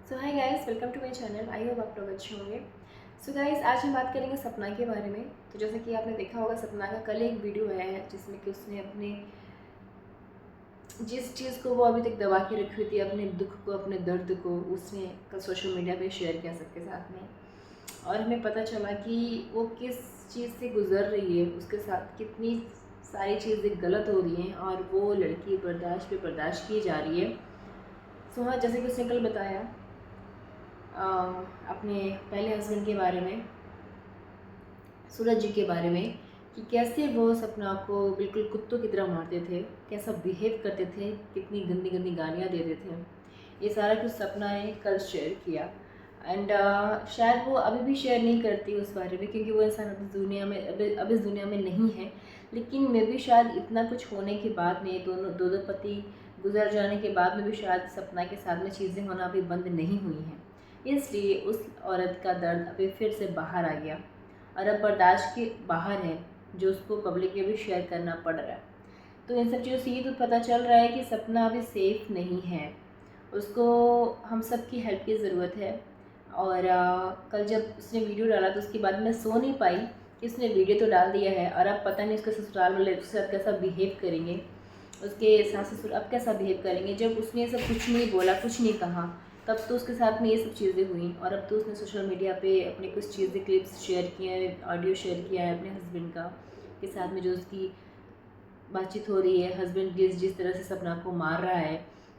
So hi guys, welcome to my channel. I hope आप लोग अच्छे होंगे। सो गाइस, आज हम बात करेंगे सपना के बारे में। तो जैसे कि आपने देखा होगा, सपना का कल एक वीडियो आया है जिसमें कि उसने अपने जिस चीज़ को वो अभी तक दबा के रखी हुई थी, अपने दुख को, अपने दर्द को, उसने कल सोशल मीडिया पे शेयर किया सबके साथ में। और हमें पता चला कि वो किस चीज़ से गुजर रही है, उसके साथ कितनी सारी चीज़ें गलत हो रही हैं और वो लड़की बर्दाश्त पे बर्दाश्त की जा रही है। सो हाँ, जैसे कि उसने कल बताया अपने पहले हस्बैंड के बारे में, सूरज जी के बारे में, कि कैसे वो सपना को बिल्कुल कुत्तों की तरह मारते थे, कैसा बिहेव करते थे, कितनी गंदी गंदी गालियाँ देते थे। ये सारा कुछ सपना ने कल शेयर किया। एंड शायद वो अभी भी शेयर नहीं करती उस बारे में, क्योंकि वो इंसान अब इस दुनिया में नहीं है। लेकिन मे भी शायद इतना कुछ होने के बाद में, दो पति गुजर जाने के बाद में भी शायद सपना के साथ में चीज़ें होना अभी बंद नहीं हुई हैं। इसलिए उस औरत का दर्द अभी फिर से बाहर आ गया और अब बर्दाश्त के बाहर है, जो उसको पब्लिक में भी शेयर करना पड़ रहा है। तो इन सब चीज़ों से ये तो पता चल रहा है कि सपना अभी सेफ़ नहीं है, उसको हम सब की हेल्प की ज़रूरत है। और कल जब उसने वीडियो डाला तो उसके बाद मैं सो नहीं पाई कि उसने वीडियो तो डाल दिया है और अब पता नहीं उसके ससुराल वाले उसके साथ कैसा बिहेव करेंगे, उसके सास ससुर अब कैसा बिहेव करेंगे। जब उसने ये सब कुछ नहीं बोला, कुछ नहीं कहा, तब तो उसके साथ में ये सब चीज़ें हुई। और अब तो उसने सोशल मीडिया पे अपनी कुछ चीज़ें, क्लिप्स शेयर किए हैं, ऑडियो शेयर किया है अपने हस्बैंड का के साथ में, जो उसकी बातचीत हो रही है। हस्बैंड जिस जिस तरह से सपना को मार रहा है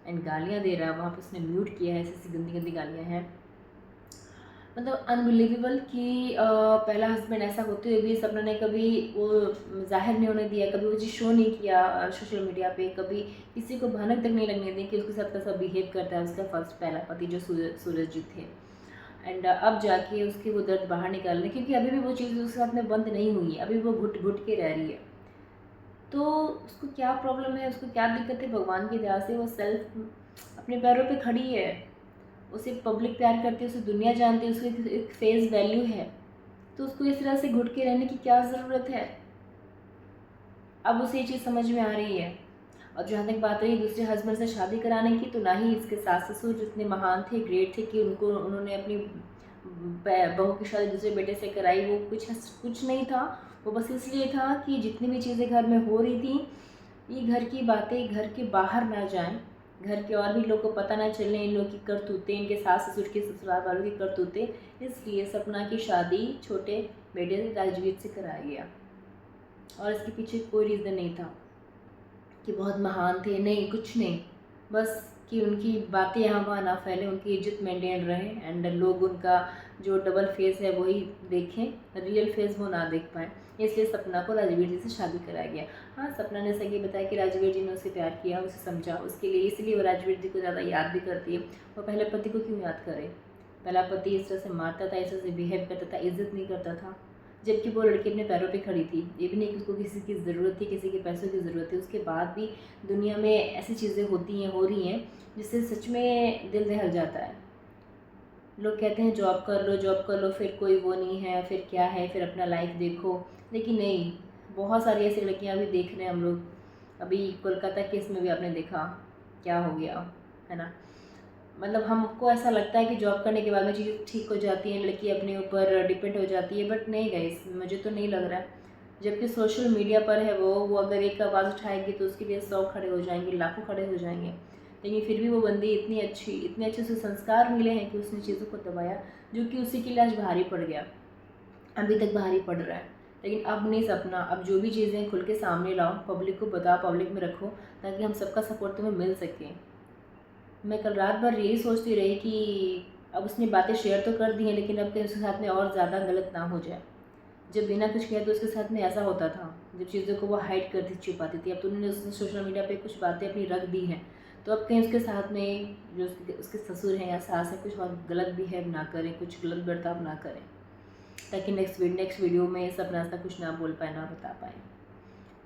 एंड गालियाँ दे रहा है, वहाँ पे उसने म्यूट किया है, ऐसी ऐसी गंदी गंदी गालियाँ हैं। मतलब अनबिलीवेबल कि पहला हस्बैंड ऐसा होते हुए भी सपना ने कभी वो ज़ाहिर नहीं होने दिया, कभी वो चीज़ शो नहीं किया सोशल मीडिया पे, कभी किसी को भनक तक नहीं लगने दी कि उसके साथ कैसा बिहेव करता है उसका फर्स्ट पहला पति जो सूरज जी थे। एंड अब जाके उसके वो दर्द बाहर निकालने, क्योंकि अभी भी वो चीज़ उसके साथ में बंद नहीं हुई है, अभी वो घुट घुट के रह रही है। तो उसको क्या प्रॉब्लम है, उसको क्या दिक्कत है, भगवान की दया से वो सेल्फ अपने पैरों पे खड़ी है। उसे पब्लिक प्यार करती है, उसे दुनिया जानती है, उसकी एक फेस वैल्यू है। तो उसको इस तरह से घुट के रहने की क्या ज़रूरत है। अब उसे ये चीज़ समझ में आ रही है। और जहाँ तक बात रही दूसरे हस्बैंड से शादी कराने की, तो ना ही इसके सास ससुर जितने महान थे, ग्रेट थे कि उन्होंने अपनी बहू की शादी दूसरे बेटे से कराई, वो कुछ नहीं था। वो बस इसलिए था कि जितनी भी चीज़ें घर में हो रही थी, ये घर की बातें घर के बाहर ना जाएं, घर के और भी लोग को पता ना चले इन लोग की करतूतें, इनके सास ससुर के ससुराल वालों की करतूतें। इसलिए सपना की शादी छोटे बेटे राजवीर से कराया गया और इसके पीछे कोई रीज़न नहीं था कि बहुत महान थे, नहीं, कुछ नहीं। बस कि उनकी बातें यहाँ वहाँ ना फैले, उनकी इज्जत मेंटेन रहे एंड लोग उनका जो डबल फेस है वही देखें, रियल फेस वो ना देख पाएँ। इसलिए सपना को राजवीर जी से शादी कराया गया। हाँ, सपना ने सही बताया कि राजवीर जी ने उसे प्यार किया, उसे समझा, उसके लिए इसलिए वो राजवीर जी को ज़्यादा याद भी करती है। वो पहले पति को क्यों याद करे? पहला पति इस तरह से मारता था, इस तरह से बिहेव करता था, इज्जत नहीं करता था, जबकि वो लड़की अपने पैरों पे खड़ी थी। ये भी नहीं कि उसको किसी की ज़रूरत थी, किसी के पैसों की ज़रूरत थी। उसके बाद भी दुनिया में ऐसी चीज़ें होती हैं, हो रही हैं, जिससे सच में दिल दहल जाता है। लोग कहते हैं जॉब कर लो, फिर कोई वो नहीं है, फिर क्या है, फिर अपना लाइफ देखो। लेकिन नहीं, बहुत सारी ऐसी लड़कियां भी देख रहे हैं हम लोग। अभी कोलकाता केस में भी आपने देखा क्या हो गया, है ना। मतलब हमको ऐसा लगता है कि जॉब करने के बाद में चीज़ें ठीक हो जाती हैं, लड़की अपने ऊपर डिपेंड हो जाती है, बट नहीं गाइस, मुझे तो नहीं लग रहा है। जबकि सोशल मीडिया पर है वो अगर एक आवाज़ उठाएगी तो उसके लिए 100 खड़े हो जाएंगे, लाखों खड़े हो जाएंगे। लेकिन फिर भी वो बंदी इतने अच्छे से संस्कार मिले हैं कि उसने चीज़ों को दबाया, जो कि उसी के लिए आज भारी पड़ गया, अभी तक भारी पड़ रहा है। लेकिन अब नहीं सपना, अब जो भी चीज़ें खुल के सामने लाओ, पब्लिक को बताओ, पब्लिक में रखो, ताकि हम सबका सपोर्ट तुम्हें मिल सके। मैं कल रात भर यही सोचती रही कि अब उसने बातें शेयर तो कर दी हैं, लेकिन अब कहीं उसके साथ में और ज़्यादा गलत ना हो जाए। जब बिना कुछ किया तो उसके साथ में ऐसा होता था, जब चीज़ों को वो हाइड करती छुपाती थी। अब तो उन्होंने उसने सोशल मीडिया पे कुछ बातें अपनी रख दी हैं, तो अब कहीं उसके साथ में जो उसके ससुर हैं या सास हैं, कुछ और गलत बिहेव ना करें, कुछ गलत बर्ताव ना करें, ताकि नेक्स्ट वीडियो में सपना ऐसा कुछ ना बोल पाए, ना बता पाए।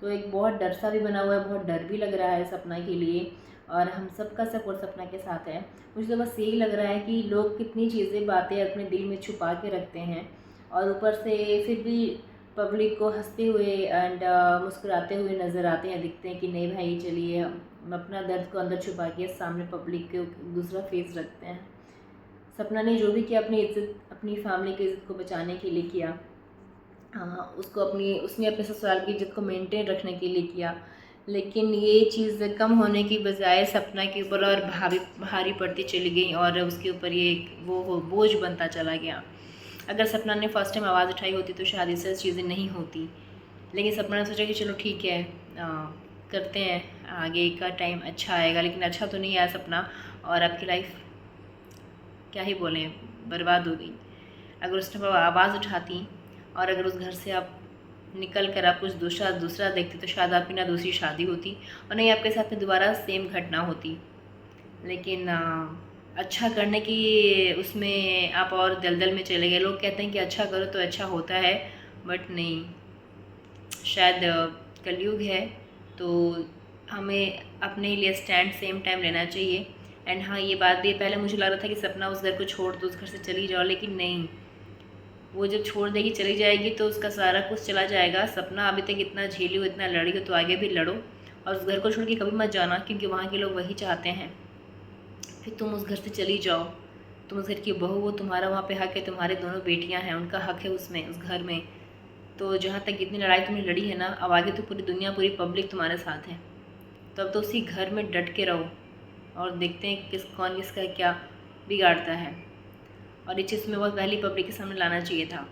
तो एक बहुत डर सा भी बना हुआ है, बहुत डर भी लग रहा है सपना के लिए, और हम सबका सपोर्ट सपना के साथ है। मुझे तो बस यही लग रहा है कि लोग कितनी चीज़ें, बातें अपने दिल में छुपा के रखते हैं, और ऊपर से फिर भी पब्लिक को हंसते हुए एंड मुस्कुराते हुए नज़र आते हैं, दिखते हैं कि नहीं भाई चलिए हम अपना दर्द को अंदर छुपा के सामने पब्लिक के दूसरा फेस रखते हैं। सपना ने जो भी किया अपनी इज्जत, अपनी फैमिली की इज़्ज़त को बचाने के लिए किया। उसको उसने अपने ससुराल की इज़्ज़त को मेंटेन रखने के लिए किया, लेकिन ये चीज़ कम होने की बजाय सपना के ऊपर और भारी पड़ती चली गई और उसके ऊपर ये वो बोझ बनता चला गया। अगर सपना ने फर्स्ट टाइम आवाज़ उठाई होती तो शायद इससे चीज़ें नहीं होती, लेकिन सपना ने सोचा कि चलो ठीक है, करते हैं, आगे का टाइम अच्छा आएगा। लेकिन अच्छा तो नहीं आया सपना, और आपकी लाइफ क्या ही बोलें, बर्बाद हो गई। अगर उसने आवाज़ उठाती और अगर उस घर से आप निकल कर आप कुछ दूसरा देखते तो शायद आपकी ना दूसरी शादी होती और नहीं आपके साथ में दोबारा सेम घटना होती। लेकिन अच्छा करने की उसमें आप और दलदल में चले गए। लोग कहते हैं कि अच्छा करो तो अच्छा होता है, बट नहीं, शायद कलयुग है, तो हमें अपने लिए स्टैंड सेम टाइम लेना चाहिए। एंड हाँ, ये बात भी, पहले मुझे लग रहा था कि सपना उस घर को छोड़ दो, उस घर से चली जाओ, लेकिन नहीं, वो जब छोड़ देगी, चली जाएगी तो उसका सारा कुछ चला जाएगा। सपना अभी तक इतना झेली हो, इतना लड़ी हो, तो आगे भी लड़ो और उस घर को छोड़ के कभी मत जाना, क्योंकि वहाँ के लोग वही चाहते हैं। फिर तुम उस घर से चली जाओ, तुम उस घर की बहू हो, तुम्हारा वहाँ पे हक है, तुम्हारे दोनों बेटियाँ हैं, उनका हक है उसमें, उस घर में। तो जहाँ तक इतनी लड़ाई तुमने लड़ी है ना, अब आगे तो पूरी दुनिया, पूरी पब्लिक तुम्हारे साथ है, तो अब तो उसी घर में डट के रहो और देखते हैं कौन किसका क्या बिगाड़ता है। और ये चीज़ में बहुत पहली पब्लिक के सामने लाना चाहिए था।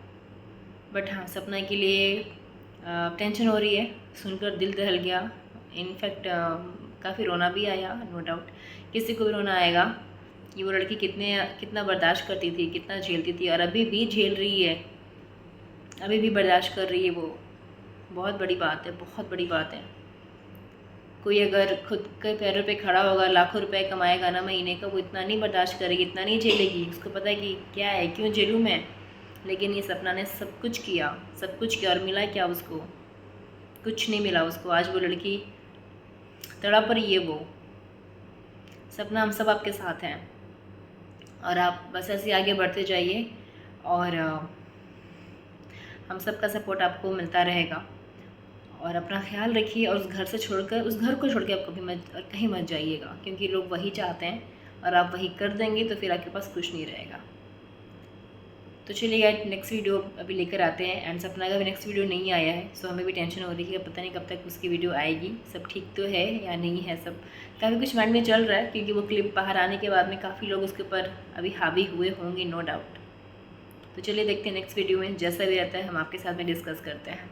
बट हाँ, सपना के लिए टेंशन हो रही है, सुनकर दिल दहल गया। इनफैक्ट काफ़ी रोना भी आया, नो डाउट किसी को भी रोना आएगा कि वो लड़की कितना बर्दाश्त करती थी, कितना झेलती थी, और अभी भी झेल रही है, अभी भी बर्दाश्त कर रही है। वो बहुत बड़ी बात है, बहुत बड़ी बात है। कोई अगर खुद के पैरों पे खड़ा होगा, लाखों रुपए कमाएगा ना महीने का, वो इतना नहीं बर्दाश्त करेगी, इतना नहीं झेलेगी। उसको पता है कि क्या है, क्यों झेलूँ मैं। लेकिन ये सपना ने सब कुछ किया और मिला क्या उसको? कुछ नहीं मिला उसको। आज वो लड़की तड़प रही है। वो सपना, हम सब आपके साथ हैं और आप बस ऐसे आगे बढ़ते जाइए और हम सब का सपोर्ट आपको मिलता रहेगा। और अपना ख्याल रखिए और उस घर को छोड़ के आप कभी कहीं मत जाइएगा, क्योंकि लोग वही चाहते हैं और आप वही कर देंगे तो फिर आपके पास कुछ नहीं रहेगा। तो चलिए गाइस, नेक्स्ट वीडियो अभी लेकर आते हैं। एंड सपना का भी नेक्स्ट वीडियो नहीं आया है, सो हमें भी टेंशन हो रही है कि पता नहीं कब तक उसकी वीडियो आएगी। सब ठीक तो है या नहीं है, सब काफ़ी कुछ माइंड में चल रहा है, क्योंकि वो क्लिप बाहर आने के बाद में काफ़ी लोग उसके ऊपर अभी हावी हुए होंगे, नो डाउट। तो चलिए देखते हैं नेक्स्ट वीडियो में, जैसा भी रहता है हम आपके साथ में डिस्कस करते हैं।